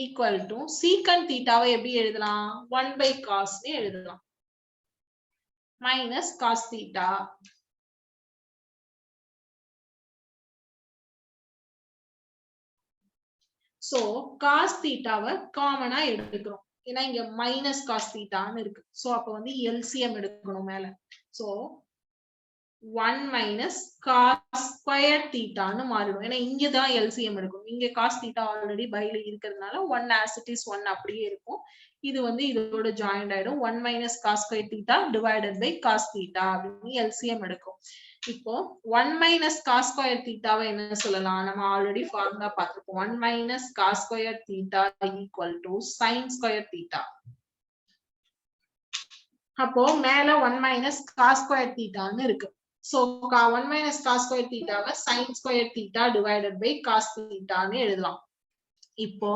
equal to secant theta-வை எப்படி எழுதலாம்? 1 by cos ன்னு எழுதலாம். minus cos theta so cos theta-வை காமனா எடுத்துக்கிறோம். ஏன்னா இங்க மைனஸ் cos theta-ன்னு இருக்கு. சோ அப்ப வந்து LCM எடுக்கணும் மேல. So 1 minus cos square theta ன்னு மாறிடும். ஏன்னா இங்க தான் LCM எடுக்கணும். இங்க cos theta ஆல்ரெடி பைல இருக்கிறதுனால 1 as it is 1 அப்படியே இருக்கும். இது வந்து இதோட ஜாயிண்ட் ஆயிடும். 1 minus cos square theta divided by cos theta அப்படின்னு LCM எடுக்கும். இப்போ 1 minus cos square theta-வை என்ன சொல்லலாம்? நம்ம ஆல்ரெடி ஃபார்முலா பார்த்திருக்கோம். 1 minus cos square theta equal to sin square theta. அப்போ மேல 1 minus cos square theta ன்னு இருக்கு. So 1 minus cos square theta-வை sin square theta divided by cos theta ன்னு எழுதலாம். இப்போ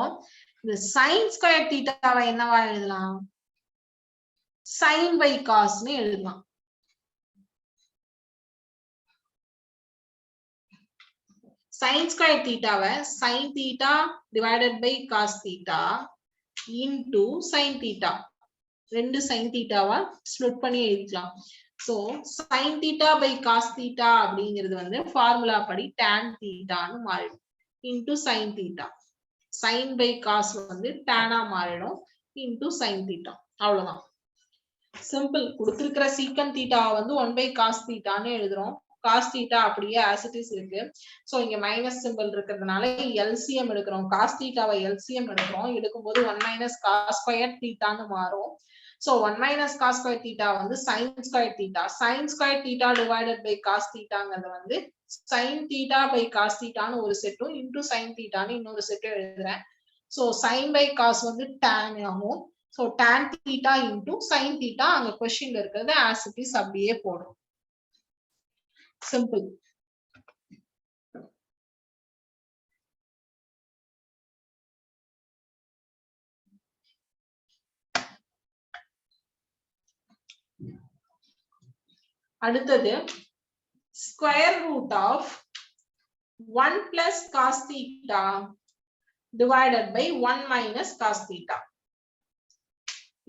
இந்த sin square theta-வை என்னவா எழுதலாம்? sin by cos ன்னு எழுதலாம். sin square theta-வை sin theta divided by cos theta into sin theta. ரெண்டு sin theta-வா ஸ்ப்ளிட் பண்ணி எழுதிக்கலாம். So sin theta by cos theta அப்படிங்கிறது வந்து ஃபார்முலா படி tan theta ன்னு மாறிடும். into sin theta. sin by cos வந்து tan-ஆ மாறிடும். into sin theta. அவ்வளவுதான். சிம்பிள். கொடுத்திருக்கிற secant theta வந்து 1 by cos theta ன்னு எழுதுறோம். cos theta அப்படியே as it is இருக்கு. சோ இங்க மைனஸ் சிம்பிள் இருக்கிறதுனால LCM எடுக்கிறோம். cos theta-வை LCM எடுக்கிறோம். எடுக்கும்போது 1 minus cos square theta ன்னு மாறும். So 1 minus cos square theta வந்து sin square theta. sin square theta divided by cos theta-ங்கிறது வந்து sin theta by cos theta னு ஒரு செட்டும் into sin theta னு இன்னொரு செட்டும் எழுதுறேன். so sin by cos வந்து tan ஆகும். so tan theta into sin theta அங்க கொஸ்டின்ல இருக்கிறது as it is அப்படியே போடும். simple. அடுத்தது square root of 1 plus cos theta divided by 1 minus cos theta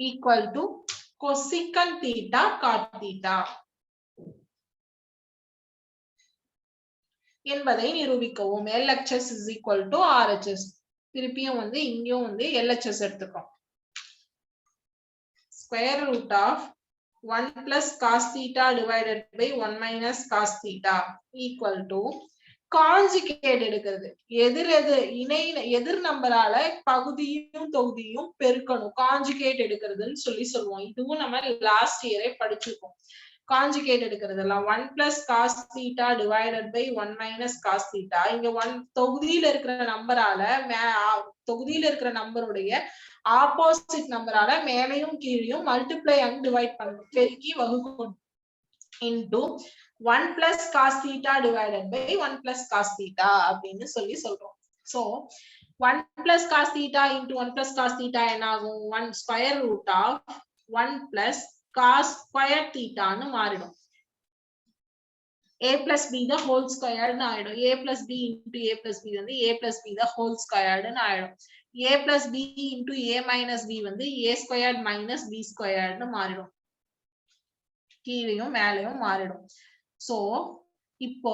equal to cosecant theta cot theta என்பதை நிரூபிக்கவும். LHS is equal to RHS. திருப்பியும் வந்து இங்கேயும் வந்து LHS எடுத்துக்கிறோம். square root of 1 plus cos theta divided by 1 minus cos theta equal to conjugate எடுக்கிறது. எதிர் நம்பரால பகுதியும் தொகுதியும் பெருக்கணும். காஞ்சுகேட் எடுக்கிறதுன்னு சொல்லுவோம். இதுவும் நம்ம லாஸ்ட் இயரே படிச்சிருக்கோம். காஞ்சுகேட் எடுக்கிறதுலாம் 1 plus cos theta divided by 1 minus cos theta. இங்க 1 தொகுதியில இருக்கிற நம்பருடைய ஆப்போசிட் நம்பரால மேலையும் கீழையும் மல்டிப்ளை அண்ட் டிவைட் பண்ணணும். பெருக்கி வகுக்கணும். into 1 plus cos theta divided by 1 plus cos theta அப்படின்னு சொல்றோம். so 1 plus cos theta into 1 plus cos theta என்ன ஆகும்? 1 square root of 1 plus cos square theta னு மாறிடும். a plus b the whole square னு ஆயிடும். a plus b into a plus b வந்து a plus b the whole square னு ஆயிடும். a plus b into a minus b வந்து a squared minus b squared னு மாறிடும். கீழையும் மேலையும் மாறிடும். சோ இப்போ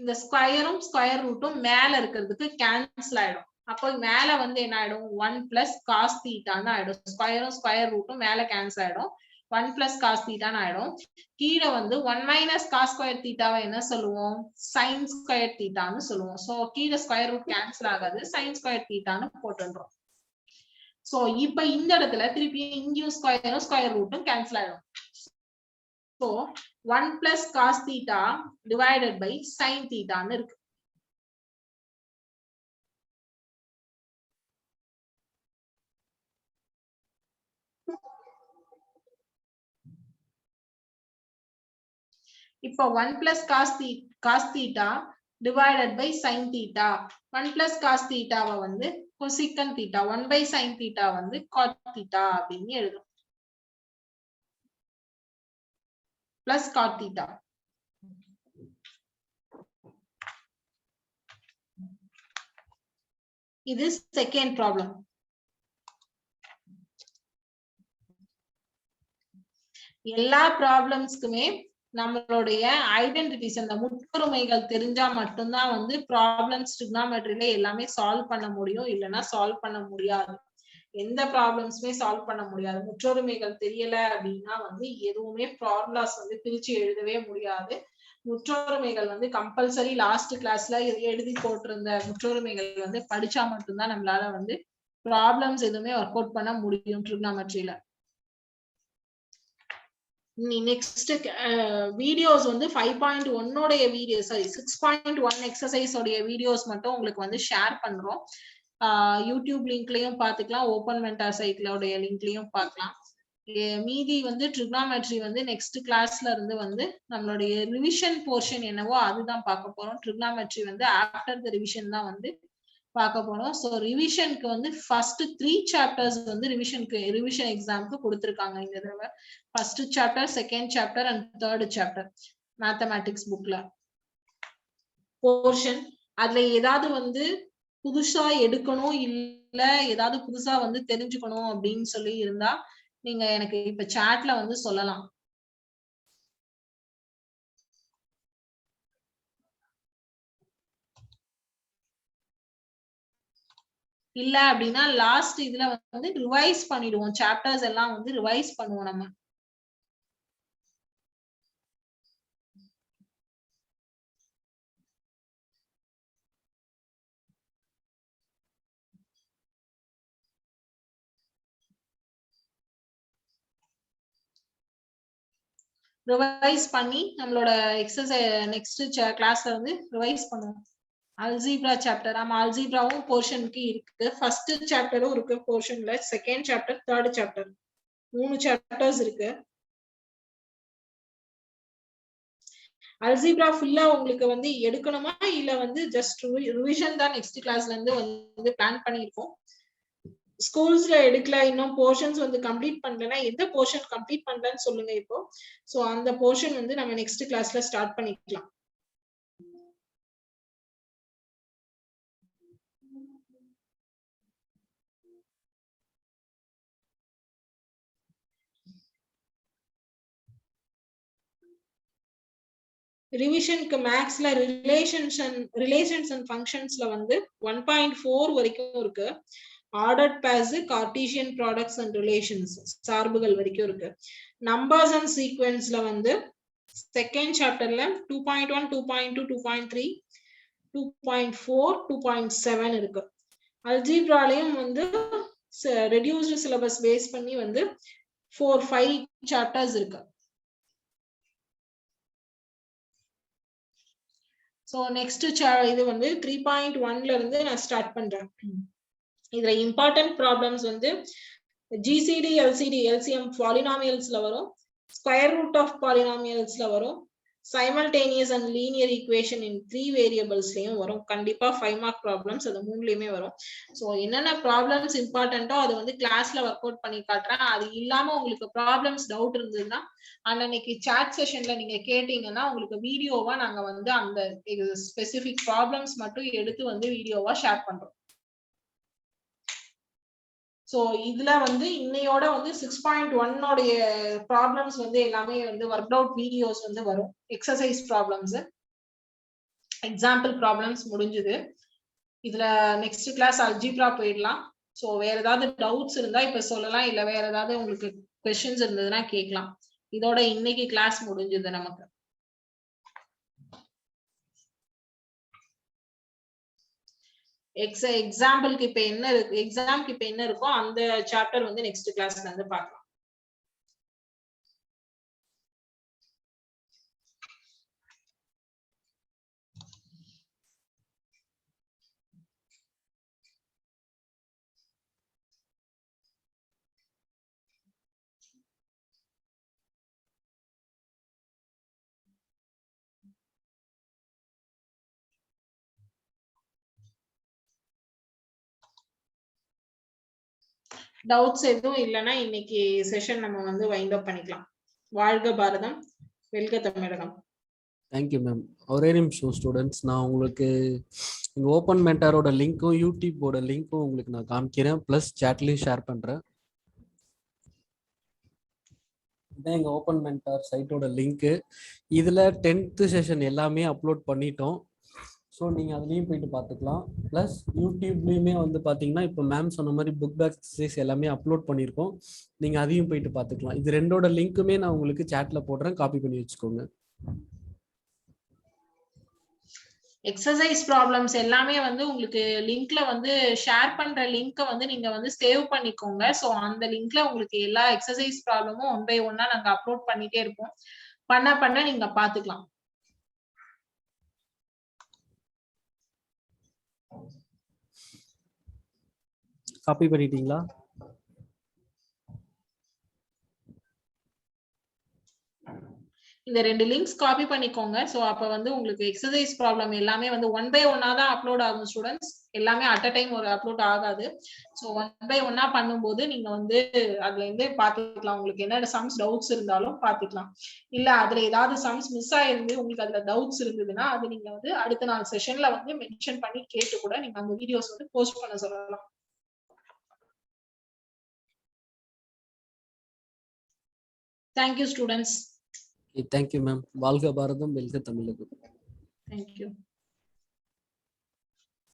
இந்த ஸ்கொயரும் ஸ்கொயர் ரூட்டும் மேல இருக்கிறதுக்கு கேன்சல் ஆயிடும். அப்போ மேல வந்து என்ன ஆயிடும்? 1 plus cos theta னு ஆயிடும். ஸ்கொயரும் ஸ்கொயர் ரூட்டும் மேல கேன்சல் ஆயிடும். 1 plus cos theta னு ஆயிடும். கீழே வந்து 1 minus cos square theta வை என்ன சொல்லுவோம்? sin square theta னு சொல்லுவோம். சோ கீழே ஸ்கொயர் ரூட் கேன்சல் ஆகாது. sin square theta னு போட்டுறோம். சோ இப்போ இந்த இடத்துல திருப்பி இங்கேயும் ஸ்கொயரும் ஸ்கொயர் ரூட்டும் கேன்சல் ஆயிடும். so 1 plus cos theta divided by sin theta னு இருக்கு. இப்போ 1 plus cos theta divided by sin theta. 1 plus cos theta வை வந்து cosecant theta, 1 by sin theta வந்து cot theta அப்படின்னு எழுதும். plus cot theta. இது செகண்ட் ப்ராப்ளம். எல்லா ப்ராப்ளம்ஸ்க்குமே நம்மளுடைய ஐடென்டிட்டிஸ் அந்த முற்றுமைகள் தெரிஞ்சா மட்டும்தான் வந்து ப்ராப்ளம்ஸ் ட்ரிகனாமெட்ரியில எல்லாமே சால்வ் பண்ண முடியும். இல்லைன்னா சால்வ் பண்ண முடியாது. எந்த ப்ராப்ளம்ஸுமே சால்வ் பண்ண முடியாது. முற்றொருமைகள் தெரியல அப்படின்னா வந்து எதுவுமே ப்ராப்ளம்ஸ் வந்து பிரிச்சு எழுதவே முடியாது. முற்றொருமைகள் வந்து கம்பல்சரி லாஸ்ட் கிளாஸ்ல எழுதி போட்டிருந்த முற்றொருமைகள் வந்து படிச்சா மட்டும்தான் நம்மளால வந்து ப்ராப்ளம்ஸ் எதுவுமே ஒர்க் அவுட் பண்ண முடியும் ட்ரிகனாமெட்ரியில. நெக்ஸ்ட் வீடியோஸ் வந்து 5.1 உடைய வீடியோ, சாரி 6.1 எக்ஸசைஸ் உடைய வீடியோஸ் மட்டும் உங்களுக்கு வந்து ஷேர் பண்றோம். யூடியூப் லிங்க்லயும் பாத்துக்கலாம், ஓபன் மென்டார் சைட்லோடைய லிங்க்லயும் பார்க்கலாம். மீதி வந்து ட்ரிகனாமெட்ரி வந்து நெக்ஸ்ட் கிளாஸ்ல இருந்து வந்து நம்மளுடைய ரிவிஷன் போர்ஷன் என்னவோ அதுதான் பார்க்க போறோம். ட்ரிகனாமெட்ரி வந்து ஆஃப்டர் தி ரிவிஷன் தான் வந்து பார்க்க போறோம். ஸோ ரிவிஷனுக்கு வந்து ஃபர்ஸ்ட் 3 சாப்டர்ஸ் வந்து ரிவிஷன் எக்ஸாமுக்கு கொடுத்துருக்காங்க இந்த தடவை. First chapter, second chapter and third chapter mathematics புக்ல போர்ஷன். அதுல ஏதாவது வந்து புதுசா எடுக்கணும் இல்ல ஏதாவது புதுசா வந்து தெரிஞ்சுக்கணும் அப்படின்னு சொல்லி இருந்தா நீங்க எனக்கு இப்ப சாட்ல வந்து சொல்லலாம். இல்ல அப்படின்னா லாஸ்ட் இதுல வந்து ரிவைஸ் பண்ணிடுவோம். சாப்டர்ஸ் எல்லாம் வந்து ரிவைஸ் பண்ணுவோம் நம்ம. ரிவைஸ் பண்ணி நம்மளோட எக்ஸசைஸ் நெக்ஸ்ட் கிளாஸ்ல வந்து ரிவைஸ் பண்ணுவோம். அல்ஜீப்ரா சாப்டர், ஆமா அல்ஜீப்ராவும் போர்ஷனுக்கு இருக்கு. ஃபர்ஸ்ட் சாப்டரும் இருக்கு போர்ஷன்ல, second chapter, third chapter, 3 chapters இருக்கு. அல்ஜீப்ரா ஃபுல்லா உங்களுக்கு வந்து எடுக்கணுமா இல்ல வந்து ஜஸ்ட் ரிவிஷன் தான் நெக்ஸ்ட் கிளாஸ்ல இருந்து வந்து பிளான் பண்ணிருக்கோம். ஸ்கூல்ஸ்ல எடுக்கல, இன்னும் போர்ஷன்ஸ் வந்து கம்ப்ளீட் பண்ணலன்னா எந்த போர்ஷன் கம்ப்ளீட் பண்ணலன்னு சொல்லுங்க இப்போ. சோ அந்த போர்ஷன் வந்து நம்ம நெக்ஸ்ட் கிளாஸ்ல ஸ்டார்ட் பண்ணிக்கலாம். ரிவிஷனுக்கு மேக்ஸ்ல ரிலேஷன்ஸ் அண்ட் ஃபங்க்ஷன்ஸ்ல வந்து 1.4 வரைக்கும் இருக்கு. Ordered pairs, Cartesian products and relations, சார்புகள் வரைக்கும் இருக்கு. நம்பர்ஸ் அண்ட் சீக்வென்ஸ்ல வந்து செகண்ட் சாப்டர்ல 2.1, 2.2, 2.3, 2.4, 2.7 இருக்கு. அல்ஜீப்ராலையும் வந்து ரெடியூஸ்டு சிலபஸ் பேஸ் பண்ணி வந்து 4-5 சாப்டர்ஸ் இருக்கு. சோ நெக்ஸ்ட் இது வந்து 3.1ல இருந்து நான் ஸ்டார்ட் பண்றேன். இதுல இம்பார்ட்டன்ட் ப்ராப்ளம்ஸ் வந்து ஜிசிடி, எல்சிடி, எல்சிஎம் பாலினாமியல்ஸ்ல வரும், ஸ்கொயர் ரூட் ஆஃப் பாலினாமியல்ஸ்ல வரும், சைமல்டேனியஸ் அண்ட் லீனியர் ஈக்குவேஷன் இன் 3 வேரியபிள்ஸ்லயும் வரும். கண்டிப்பா 5 மார்க் ப்ராப்ளம்ஸ் அது மூணுலயுமே வரும். சோ என்னென்ன ப்ராப்ளம்ஸ் இம்பார்ட்டன்ட்டோ அது வந்து கிளாஸ்ல ஒர்க் அவுட் பண்ணி காட்டுறேன். அது இல்லாம உங்களுக்கு ப்ராப்ளம்ஸ் டவுட் இருந்ததுன்னா அன்னைக்கு சாட் செஷன்ல நீங்க கேட்டீங்கன்னா உங்களுக்கு வீடியோவா நாங்க வந்து அந்த ஸ்பெசிபிக் ப்ராப்ளம்ஸ் மட்டும் எடுத்து வந்து வீடியோவா ஷேர் பண்றோம். சோ இதுல வந்து இன்னையோட வந்து 6.1 உடைய ப்ராப்ளம்ஸ் வந்து எல்லாமே வந்து ஒர்க் அவுட் வீடியோஸ் வந்து வரும். எக்ஸசைஸ் ப்ராப்ளம்ஸ், எக்ஸாம்பிள் ப்ராப்ளம்ஸ் முடிஞ்சது. இதுல நெக்ஸ்ட் கிளாஸ் அல்ஜீப்ரா போயிடலாம். சோ வேற ஏதாவது டவுட்ஸ் இருந்தா இப்ப சொல்லலாம், இல்ல வேற ஏதாவது உங்களுக்கு क्वेश्चंस இருந்ததுன்னா கேட்கலாம். இதோட இன்னைக்கு கிளாஸ் முடிஞ்சது நமக்கு. எக்ஸாம்பிளுக்கு இப்ப என்ன இருக்கு, எக்ஸாம்க்கு இப்ப என்ன இருக்கோ அந்த சாப்டர் வந்து நெக்ஸ்ட் கிளாஸ்ல இருந்து பார்க்கலாம். டவுட்ஸ் எதுவும் இல்லைன்னா இன்னைக்கு செஷன் நம்ம வந்து வைண்ட் அப் பண்ணிக்கலாம். வாழ்க பாரதம், வெல்க தமிழகம். Thank you ma'am. ஒரே நிமிஷம் ஸ்டூடெண்ட்ஸ், நான் உங்களுக்கு எங்கள் ஓப்பன் மென்டாரோட லிங்க்கும் யூடியூப்போட லிங்க்கும் உங்களுக்கு நான் காமிக்கிறேன், ப்ளஸ் சேட்லேயும் ஷேர் பண்ணுறேன். இதான் எங்கள் ஓப்பன் மென்டார் சைட்டோட லிங்க்கு. இதில் 10th செஷன் எல்லாமே அப்லோட் பண்ணிட்டோம். ஸோ நீங்கள் அதுலேயும் போயிட்டு பார்த்துக்கலாம். ப்ளஸ் யூடியூப்லேயுமே வந்து பார்த்தீங்கன்னா இப்போ மேம் சொன்ன மாதிரி புக் பேக் எக்ஸசைஸ் எல்லாமே அப்லோட் பண்ணியிருக்கோம். நீங்கள் அதையும் போயிட்டு பார்த்துக்கலாம். இது ரெண்டோட லிங்க்குமே நான் உங்களுக்கு சேட்டில் போடுறேன், காப்பி பண்ணி வச்சுக்கோங்க. எக்ஸசைஸ் ப்ராப்ளம்ஸ் எல்லாமே வந்து உங்களுக்கு லிங்க்ல வந்து ஷேர் பண்ற லிங்க் வந்து நீங்க வந்து சேவ் பண்ணிக்கோங்க. சோ அந்த லிங்க்ல உங்களுக்கு எல்லா எக்ஸசைஸ் ப்ராப்ளமும் 1 by 1 நாங்க அப்லோட் பண்ணிட்டே இருப்போம். பண்ண நீங்க பாத்துக்கலாம். காப்பி பண்ணிட்டீங்களா? இந்த 2 லிங்க்ஸ் காப்பி பண்ணிக்கோங்க. சோ அப்ப வந்து உங்களுக்கு எக்ஸசைஸ் ப்ராப்ளம் எல்லாமே வந்து 1 by 1 தான் அப்லோட் ஆகும் ஸ்டூடெண்ட்ஸ். எல்லாமே அட் அ டைம் ஒரு அப்லோட் ஆகாது. சோ 1 by 1 பண்ணும்போது நீங்க வந்து அதுல இருந்து பாத்துக்கலாம். உங்களுக்கு என்ன சம்ஸ் டவுட்ஸ் இருந்தாலும் பாத்துக்கலாம். இல்ல அதுல ஏதாவது சம்ஸ் மிஸ் ஆயிருந்து உங்களுக்கு அதுல டவுட்ஸ் இருந்ததுன்னா அது நீங்க வந்து அடுத்த நாள் செஷன்ல வந்து மென்ஷன் பண்ணி கேட்டு கூட நீங்க அந்த வீடியோஸ் வந்து போஸ்ட் பண்ண சொல்லலாம். Thank you students. Thank you ma'am. வாழ்க பாரதம், வெல்க தமிழகம். Thank you.